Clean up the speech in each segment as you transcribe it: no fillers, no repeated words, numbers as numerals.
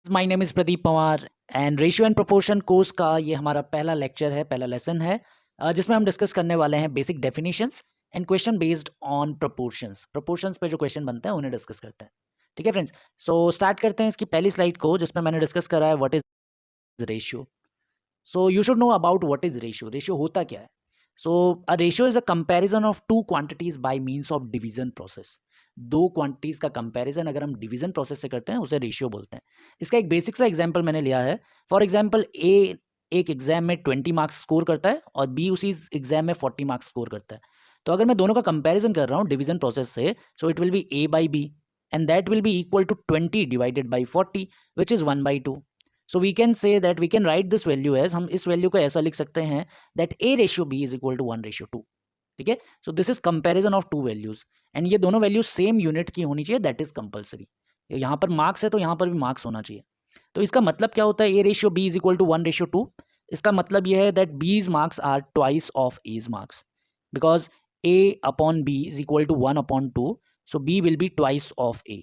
My name is Pradeep Panwar and ratio and proportion course का ये हमारा पहला लेक्चर है, पहला लेसन है जिसमें हम डिस्कस करने वाले हैं basic definitions and question based on proportions. Proportions पे जो क्वेश्चन बनते हैं उन्हें डिस्कस करते हैं। ठीक है फ्रेंड्स, सो स्टार्ट करते हैं इसकी पहली स्लाइड को जिसमें मैंने डिस्कस करा है what is ratio. So you should know about what is ratio. Ratio होता क्या है? So a ratio is a comparison of two quantities by means of division process. दो क्वांटिटीज का कंपैरिजन अगर हम डिवीजन प्रोसेस से करते हैं उसे रेशियो बोलते हैं। इसका एक बेसिक सा एग्जांपल मैंने लिया है। फॉर एग्जांपल ए एक एग्जाम में 20 मार्क्स स्कोर करता है और बी उसी एग्जाम में 40 मार्क्स स्कोर करता है। तो अगर मैं दोनों का कंपैरिजन कर रहा हूँ डिवीजन प्रोसेस से, so it will be A by B and that will be equal to 20 divided by 40 which is 1/2। So we can say that we can write this value as, हम इस वैल्यू को ऐसा लिख सकते हैं that A ratio B is equal to 1/2। ठीक है, so this is comparison of two values and ये दोनों वैल्यूज सेम यूनिट की होनी चाहिए, दैट इज कंपलसरी। यहाँ पर मार्क्स है तो यहाँ पर भी मार्क्स होना चाहिए। तो इसका मतलब क्या होता है? A ratio B is equal to 1/2। इसका मतलब यह है that B's marks are twice of A's marks because A upon B is equal to 1/2, so B will be twice of A.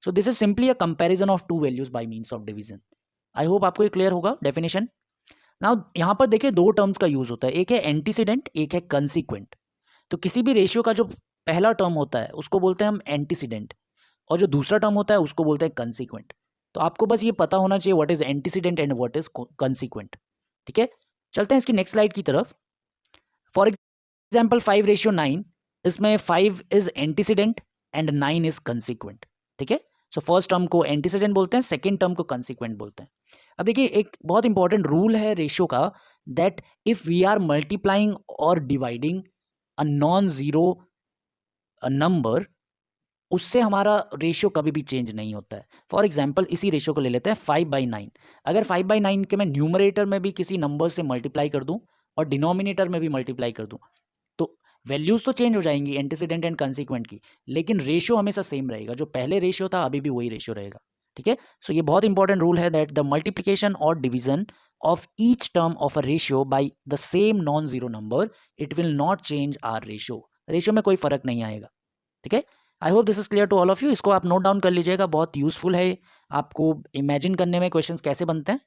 So this is simply a comparison of two values by means of division. I hope आपको ये clear होगा definition. Now यहाँ पर देखिए दो terms का use होता है, एक है एंटीसीडेंट, एक है कंसीक्वेंट। तो किसी भी रेशियो का जो पहला टर्म होता है उसको बोलते हैं हम एंटीसीडेंट और जो दूसरा टर्म होता है उसको बोलते हैं कंसीक्वेंट। तो आपको बस ये पता होना चाहिए what is antecedent and what is consequent. ठीक है, चलते हैं इसकी नेक्स्ट स्लाइड की तरफ। फॉर एग्जाम्पल 5:9, इसमें 5 is antecedent and 9 is consequent. ठीक है, सो फर्स्ट टर्म को एंटीसीडेंट बोलते हैं, सेकेंड टर्म को कंसीक्वेंट बोलते हैं। अब देखिए एक बहुत इंपॉर्टेंट रूल है रेशियो का, that if we are multiplying और dividing a non zero number, उससे हमारा रेशियो कभी भी चेंज नहीं होता है। फॉर एग्जाम्पल इसी रेशियो को ले लेते हैं 5/9। अगर 5/9 के मैं न्यूमरेटर में भी किसी नंबर से मल्टीप्लाई कर दूं और डिनोमिनेटर में भी मल्टीप्लाई कर दूं तो वैल्यूज तो चेंज हो जाएंगी एंटीसीडेंट एंड कंसीक्वेंट की, लेकिन रेशियो हमेशा सेम रहेगा। जो पहले रेशियो था अभी भी वही रेशियो रहेगा। ठीक है, सो ये बहुत इंपॉर्टेंट रूल है दैट द मल्टीप्लिकेशन और division of each term of a ratio by the same non zero number, it will not change our ratio. Ratio में कोई फर्क नहीं आएगा। ठीक है, I hope this is clear to all of you. इसको आप नोट डाउन कर लीजिएगा, बहुत यूजफुल है आपको इमेजिन करने में क्वेश्चंस कैसे बनते हैं।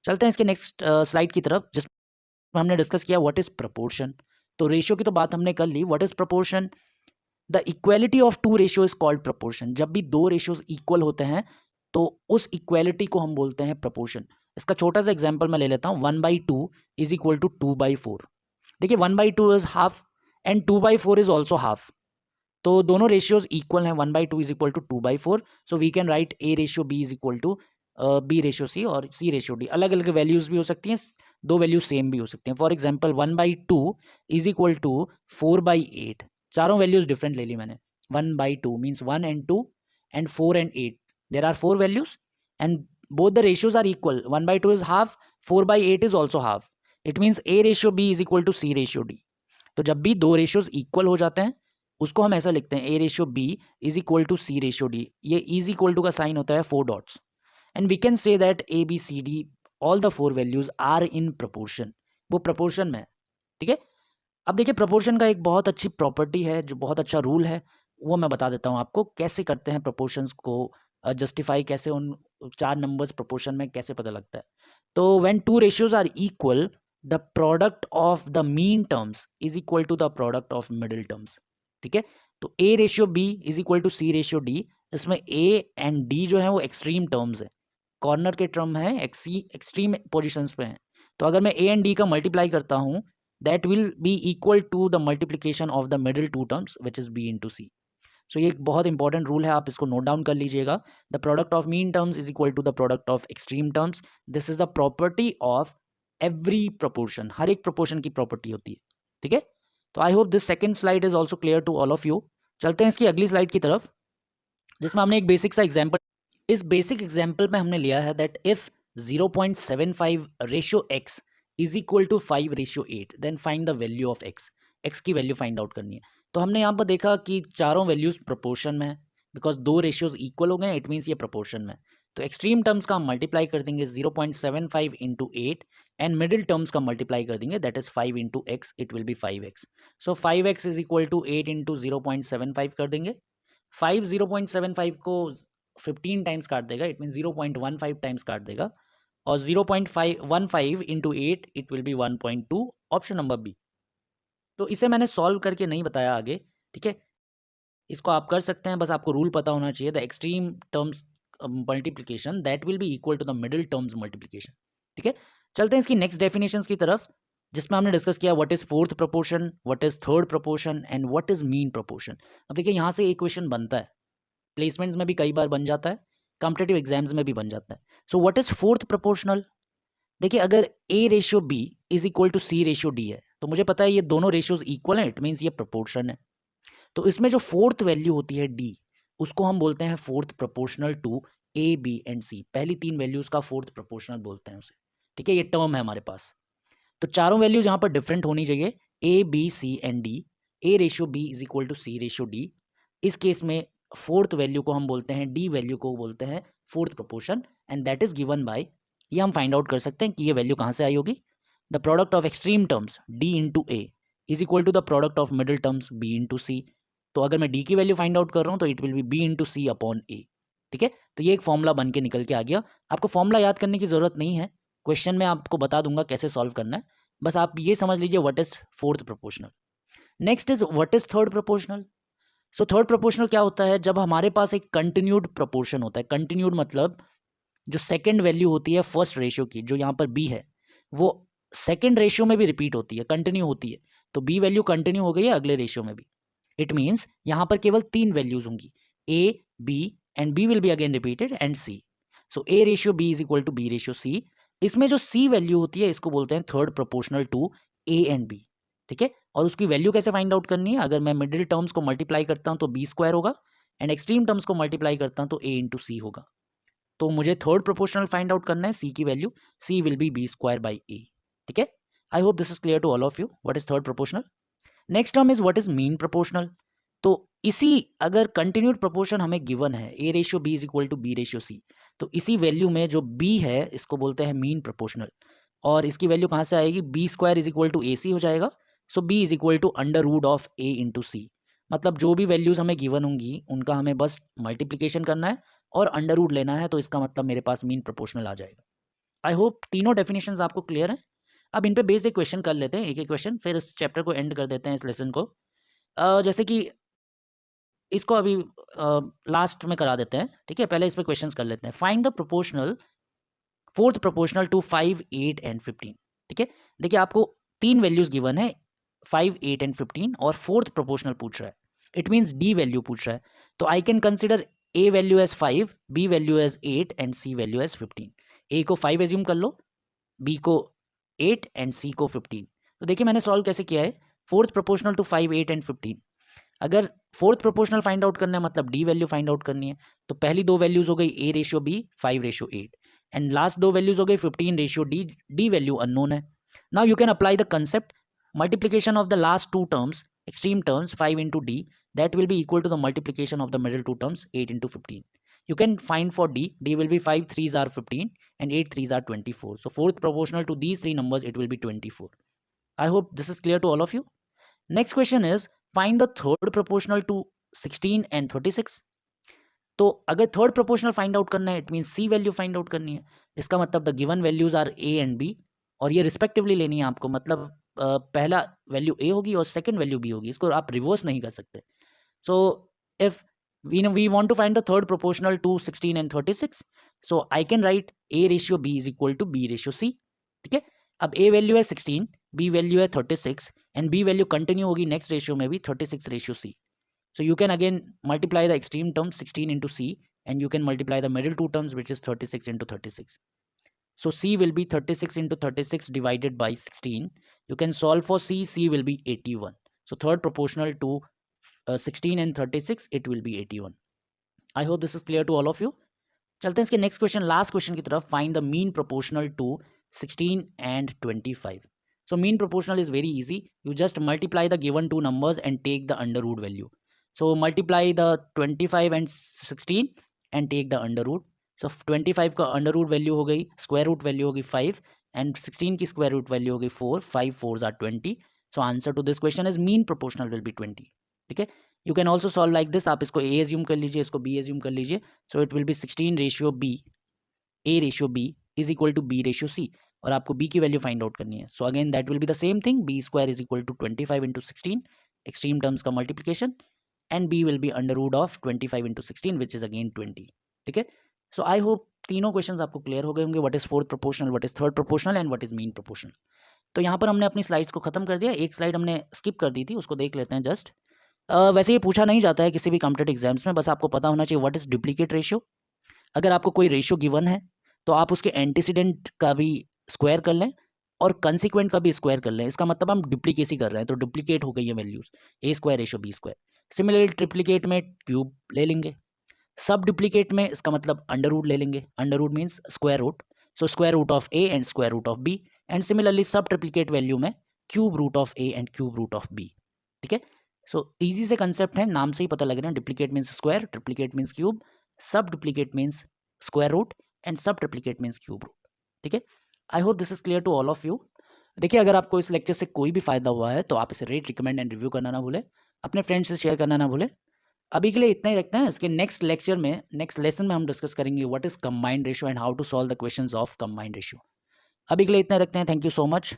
चलते हैं इसके नेक्स्ट स्लाइड की तरफ जिसमें हमने डिस्कस किया व्हाट इज प्रपोर्शन। तो रेशियो की तो बात हमने कर ली, what is proportion? The equality of two ratio is called proportion. जब भी दो रेशियोज इक्वल होते हैं तो उस इक्वालिटी को हम बोलते हैं प्रपोर्शन। इसका छोटा सा एग्जाम्पल मैं ले लेता हूँ, 1/2 इज इक्वल टू 2/4। देखिए 1/2 is half and 2/4 is also half. तो दोनों रेशियोज इक्वल हैं, 1/2 is equal to 2/4। So we can write A ratio B is equal to B ratio C और सी रेशियो डी। अलग अलग वैल्यूज भी हो सकती हैं, दो वैल्यूज सेम भी हो सकती हैं। For example 1/2 is equal to 4/8। चारों वैल्यूज डिफरेंट ले ली मैंने। 1/2 means 1 and 2 and 4 and 8, there are four values and both the ratios are equal. 1/2 is half, 4/8 is also half. It means A ratio B is equal to C ratio D. तो जब भी दो ratios equal हो जाते हैं उसको हम ऐसा लिखते हैं, A ratio B is equal to C ratio D. ये इज इक्वल टू का साइन होता है 4 dots and we can say that A B C D all the four values are in proportion. वो प्रपोर्शन में है। ठीक है, अब देखिए प्रपोर्शन का एक बहुत अच्छी प्रॉपर्टी है, जो बहुत अच्छा रूल है, वो मैं बता देता हूँ आपको कैसे करते हैं प्रपोर्शंस को जस्टिफाई, कैसे उन चार नंबर्स प्रपोर्शन में कैसे पता लगता है। तो when two ratios are equal, the product of the mean terms is equal to the product of middle terms. ठीक है, तो A ratio B is equal to C ratio D. इसमें ए एंड डी जो है वो extreme terms है, corner के term है, एक्सट्रीम पोजिशंस पे हैं। तो अगर मैं ए एंड डी का मल्टीप्लाई करता हूँ, that will be equal to the multiplication of the middle two terms which is b into c. सो ये एक बहुत इंपॉर्टेंट रूल है, आप इसको नोट डाउन कर लीजिएगा। The product of mean terms is equal to the product of extreme terms. This is the property of every proportion. हर एक प्रोपोर्शन की प्रॉपर्टी होती है। ठीक है, तो I hope this second slide is also clear to all of you. चलते हैं इसकी अगली स्लाइड की तरफ जिसमें हमने एक बेसिक सा एग्जाम्पल, इस बेसिक एग्जाम्पल में हमने लिया है that if 0.75 ratio X is equal to 5:8 then find the value of X. X की वैल्यू फाइंड आउट करनी है। तो हमने यहाँ पर देखा कि चारों वैल्यूज प्रोपोर्शन में है बिकॉज दो रेशियोज इक्वल हो गए, इट मीन्स ये प्रोपोर्शन में। तो एक्सट्रीम टर्म्स का हम मल्टीप्लाई कर देंगे 0.75 इंटू 8 एंड मिडिल टर्म्स का मल्टीप्लाई कर देंगे that is 5 into X, it will be 5x। So 5x is equal to 8 into 0.75 कर देंगे। 5 0.75 को 15 टाइम्स काट देगा, इट मीन 0.15 टाइम्स काट देगा, और 0.15 into 8 it will be 1.2, option number B. तो इसे मैंने सॉल्व करके नहीं बताया आगे, ठीक है, इसको आप कर सकते हैं, बस आपको रूल पता होना चाहिए, the extreme terms multiplication that will be equal to the middle terms multiplication, ठीक है। चलते हैं इसकी नेक्स्ट डेफिनेशंस की तरफ, जिसमें हमने डिस्कस किया what is fourth proportion, what is third proportion and what is mean proportion. अब देखिए यहाँ से एक क्वेश्चन बनता है, प्लेसमेंट्स में भी कई बार बन जाता है, कॉम्पिटेटिव एग्जाम्स में भी बन जाता है। So what is fourth proportional? देखिए अगर A ratio B is equal to C ratio D है, तो मुझे पता है ये दोनों रेशियोज इक्वल हैं, इट मीन्स ये प्रोपोर्शन है। तो इसमें जो फोर्थ वैल्यू होती है D, उसको हम बोलते हैं fourth proportional to A B and C। पहली तीन वैल्यूज का फोर्थ प्रोपोर्शनल बोलते हैं उसे, ठीक है, ये टर्म है हमारे पास। तो चारों वैल्यूज यहाँ पर डिफरेंट होनी चाहिए, A B C and D। A ratio B is equal to C ratio D। इस केस में फोर्थ वैल्यू को हम बोलते हैं, D वैल्यू को बोलते हैं fourth proportion, and that is given by, ये हम फाइंड आउट कर सकते हैं कि ये वैल्यू कहाँ से आई होगी, the product of extreme terms D into A is equal to the product of middle terms B into C। तो अगर मैं D की वैल्यू फाइंड आउट कर रहा हूँ तो it will be B into C upon A, ठीक है। तो ये एक फॉर्मूला बन के निकल के आ गया। आपको फॉर्मूला याद करने की जरूरत नहीं है, क्वेश्चन में आपको बता दूंगा कैसे सॉल्व करना है, बस आप ये समझ लीजिए what is fourth proportional. Next is what is third proportional. So third proportional क्या होता है, जब हमारे पास एक कंटिन्यूड प्रोपोर्शन होता है। कंटिन्यूड मतलब जो सेकंड वैल्यू होती है फर्स्ट रेशियो की, जो यहाँ पर B है, वो सेकंड रेशियो में भी रिपीट होती है, कंटिन्यू होती है। तो B वैल्यू कंटिन्यू हो गई है अगले रेशियो में भी। इट मीन्स यहाँ पर केवल तीन वैल्यूज होंगी, A B and B will be again repeated and C। So A ratio B is equal to B ratio C। इसमें जो C वैल्यू होती है इसको बोलते हैं third proportional to A and B, ठीक है। और उसकी वैल्यू कैसे फाइंड आउट करनी है, अगर मैं मिडिल टर्म्स को मल्टीप्लाई करता हूँ तो B स्क्वायर होगा, एंड एक्सट्रीम टर्म्स को मल्टीप्लाई करता हूँ तो A इंटू C होगा। तो मुझे थर्ड प्रोपोर्शनल फाइंड आउट करना है, C की वैल्यू, C will be B square by A, ठीक है। I hope this is clear to all of you what is third proportional. Next term is what is mean proportional. तो इसी, अगर continued proportion हमें गिवन है A ratio B is equal to B ratio C, तो इसी value में जो B है इसको बोलते हैं मीन प्रोपोर्शनल, और इसकी वैल्यू कहाँ से आएगी, B square is equal to AC हो जाएगा। So B is equal to under root of A into C। मतलब जो भी वैल्यूज हमें गिवन होंगी उनका हमें बस मल्टीप्लीकेशन करना है और अंडर रूट लेना है, तो इसका मतलब मेरे पास मीन प्रोपोर्शनल आ जाएगा। आई होप तीनों डेफिनेशंस आपको क्लियर हैं। अब इन पे बेस्ड एक क्वेश्चन कर लेते हैं, एक एक क्वेश्चन, फिर इस चैप्टर को एंड कर देते हैं, इस लेसन को। जैसे कि इसको अभी लास्ट में करा देते हैं, ठीक है, पहले इस पे क्वेश्चंस कर लेते हैं। Find the proportional, fourth proportional to 5 8 and 15, ठीक है। देखिए आपको तीन वैल्यूज गिवन है, 5 8 एंड 15, और फोर्थ प्रोपोर्शनल पूछ रहा है, इट मीन्स D वैल्यू पूछ रहा है। तो I can consider A value as 5, B value as 8 and C value as 15। A को 5 एज्यूम कर लो, B को 8 एंड C को 15। तो देखिए मैंने सॉल्व कैसे किया है, फोर्थ प्रोपोर्शनल टू 5 8 एंड 15। अगर फोर्थ प्रोपोर्शनल फाइंड आउट करना है मतलब D वैल्यू फाइंड आउट करनी है, तो पहली दो वैल्यूज हो गई A ratio B 5 ratio 8, and last दो वैल्यूज हो गई 15 ratio D। D value unknown है। Now you can apply the concept, multiplication of the last two terms, extreme terms, 5 into D, that will be equal to the multiplication of the middle two terms, 8 into 15. You can find for D, D will be 5 3s are 15 and 8 3s are 24. So fourth proportional to these three numbers, it will be 24. I hope this is clear to all of you. Next question is, find the third proportional to 16 and 36. तो अगर third proportional find out करना है, it mean C value find out करनी है। इसका मतलब the given values are A and B, और ये रिस्पेक्टिवली लेनी है आपको, मतलब पहला वैल्यू A होगी और सेकंड वैल्यू B होगी, इसको आप रिवर्स नहीं कर सकते। So if we want to find the third proportional to 16 and 36, so I can write A ratio B is equal to B ratio C, ठीक है। अब A वैल्यू है 16, B वैल्यू है 36, एंड B वैल्यू कंटिन्यू होगी next ratio में भी 36 ratio C। So you can again multiply the extreme terms 16 into C, and you can multiply the middle two terms, which is 36 into 36. So C will be 36 into 36 divided by 16. You can solve for C. C will be 81. So third proportional to 16 and 36, it will be 81. I hope this is clear to all of you. चलते हैं इसके next question, last question की तरफ। Find the mean proportional to 16 and 25. So mean proportional is very easy. You just multiply the given two numbers and take the under root value. So multiply the 25 and 16 and take the under root. So 25 का under root value हो गई, square root value होगी 5, and 16 की square root value होगी 4, 5 4s are 20. So answer to this question is mean proportional will be 20, ठीक है। You can also solve like this, आप इसको ए एज्यूम कर लीजिए, इसको बी एज्यूम कर लीजिए. So it will be 16 ratio B, A ratio B is equal to B ratio C, और आपको बी की वैल्यू फाइंड आउट करनी है. So again that will be the same thing, B square is equal to 25 into 16, extreme terms का multiplication, and B will be under root of 25 into 16 which is again 20. ठीक है. So I hope तीनों questions आपको clear हो गए होंगे, what is fourth proportional, what is third proportional and what is mean proportional. तो यहाँ पर हमने अपनी स्लाइड्स को खत्म कर दिया. एक स्लाइड हमने स्किप कर दी थी, उसको देख लेते हैं जस्ट. वैसे ये पूछा नहीं जाता है किसी भी कॉम्पिटेटिव एग्जाम्स में, बस आपको पता होना चाहिए व्हाट इज डुप्लीकेट रेशियो. अगर आपको कोई रेशियो गिवन है तो आप उसके एंटीसीडेंट का भी स्क्वायर कर लें और कंसिक्वेंट का भी स्क्वायर कर लें. इसका मतलब हम डुप्लीकेसी कर रहे हैं, तो डुप्लीकेट हो गई है values, A square ratio B square. Similarly triplicate में क्यूब ले लेंगे. सब डुप्लीकेट में इसका मतलब अंडर रूट ले लेंगे. Under root means square root, so square root of A and square root of B. And similarly sub triplicate value में cube root of A and cube root of B. ठीक है. So easy से concept है, नाम से ही पता लग रहा है. Duplicate means square, triplicate means cube, sub duplicate means square root, and sub triplicate means cube root. ठीक है. I hope this is clear to all of you. देखिए, अगर आपको इस लेक्चर से कोई भी फायदा हुआ है तो आप इसे रेट, रिकमेंड एंड रिव्यू करना ना भूलें, अपने फ्रेंड्स से शेयर करना ना भूलें. अभी के लिए इतना ही रखते हैं. इसके नेक्स्ट लेक्चर में, नेक्स्ट लेसन में हम डिस्कस करेंगे what is combined ratio and how to solve the questions of combined ratio. अभी के लिए इतना ही रखते हैं. Thank you so much.